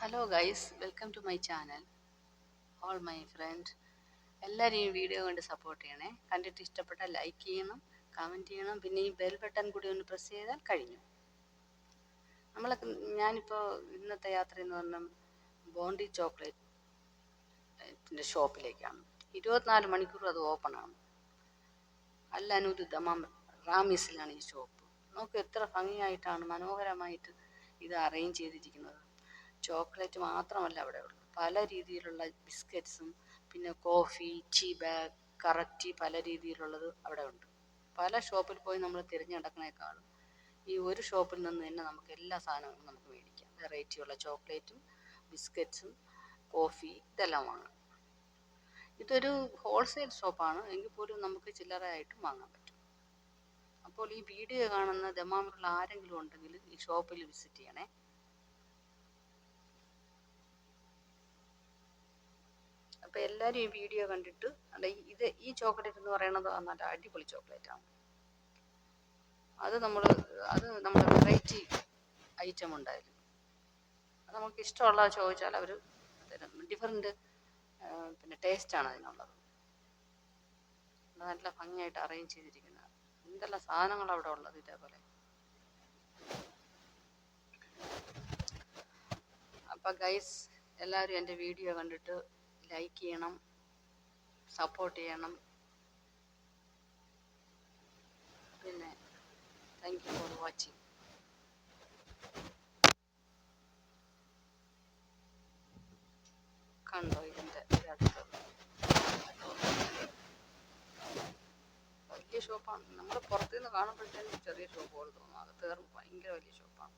Hello guys, welcome to my channel. All my friend, എല്ലാവരും ഈ video കണ്ട് support ചെയ്യണേ. കണ്ടിട്ട് ഇഷ്ടപ്പെട്ടാൽ ലൈക്ക് ചെയ്യണം, കമൻറ്റ് ചെയ്യണം. പിന്നെ ഈ ബെൽ ബട്ടൺ കൂടി ഒന്ന് പ്രസ് ചെയ്താൽ കഴിഞ്ഞു. ഞാനിപ്പോൾ ഇന്നത്തെ യാത്ര എന്ന് പറഞ്ഞാൽ ബോണ്ടി ചോക്ലേറ്റിൻ്റെ ഷോപ്പിലേക്കാണ്. 24 മണിക്കൂർ അത് ഓപ്പണാണ്. അൽ അനൂദ് ദമാം റാമീസിലാണ് ഈ ഷോപ്പ്. നമുക്ക് എത്ര ഭംഗിയായിട്ടാണ്, മനോഹരമായിട്ട് ഇത് അറേഞ്ച് ചെയ്തിരിക്കുന്നത്. ചോക്ലേറ്റ് മാത്രമല്ല അവിടെ ഉള്ളൂ, പല രീതിയിലുള്ള ബിസ്ക്കറ്റ്സും, പിന്നെ കോഫി, ടീ ബാഗ്, കറക്റ്റ് പല രീതിയിലുള്ളത് അവിടെ ഉണ്ട്. പല ഷോപ്പിൽ പോയി നമ്മൾ തിരഞ്ഞെടുക്കുന്നേക്കാളും ഈ ഒരു ഷോപ്പിൽ നിന്ന് തന്നെ നമുക്ക് എല്ലാ സാധനങ്ങളും നമുക്ക് മേടിക്കാം. വെറൈറ്റിയുള്ള ചോക്ലേറ്റും ബിസ്ക്കറ്റ്സും കോഫി ഇതെല്ലാം വാങ്ങാം. ഇതൊരു ഹോൾസെയിൽ ഷോപ്പാണ് എങ്കിൽ പോലും നമുക്ക് ചില്ലറയായിട്ടും വാങ്ങാൻ പറ്റും. അപ്പോൾ ഈ വീഡിയോ കാണുന്ന ദമാമിലുള്ള ആരെങ്കിലും ഉണ്ടെങ്കിൽ ഈ ഷോപ്പിൽ വിസിറ്റ് ചെയ്യണേ. അപ്പോൾ എല്ലാവരും ഈ വീഡിയോ കണ്ടിട്ട് ഈ ചോക്ലേറ്റ് എന്ന് പറയുന്നത് നല്ല അടിപൊളി ചോക്ലേറ്റാണ്. അത് നമ്മുടെ വെറൈറ്റി ഐറ്റം ഉണ്ടായാലും അത് നമുക്ക് ഇഷ്ടമുള്ളത് ചോദിച്ചാൽ അവർ ഡിഫറെൻറ്റ് പിന്നെ ടേസ്റ്റാണ് അതിനുള്ളത്. നല്ല ഭംഗിയായിട്ട് അറേഞ്ച് ചെയ്തിരിക്കുന്നത്. എന്തെല്ലാം സാധനങ്ങൾ അവിടെ ഉള്ളത് ഇതേപോലെ. അപ്പം ഗൈസ്, എല്ലാവരും എൻ്റെ വീഡിയോ കണ്ടിട്ട് ലൈക്ക് ചെയ്യണം, സപ്പോർട്ട് ചെയ്യണം. പിന്നെ താങ്ക് യു ഫോർ വാച്ചിങ്. കണ്ടോ ഇതിൻ്റെ അടുത്ത് വലിയ ഷോപ്പാണ്. നമ്മൾ പുറത്തുനിന്ന് കാണുമ്പോഴത്തേനും ചെറിയ ഷോപ്പ് പോലെ തോന്നും, അകത്ത് കയറുമ്പോൾ ഭയങ്കര വലിയ ഷോപ്പാണ്.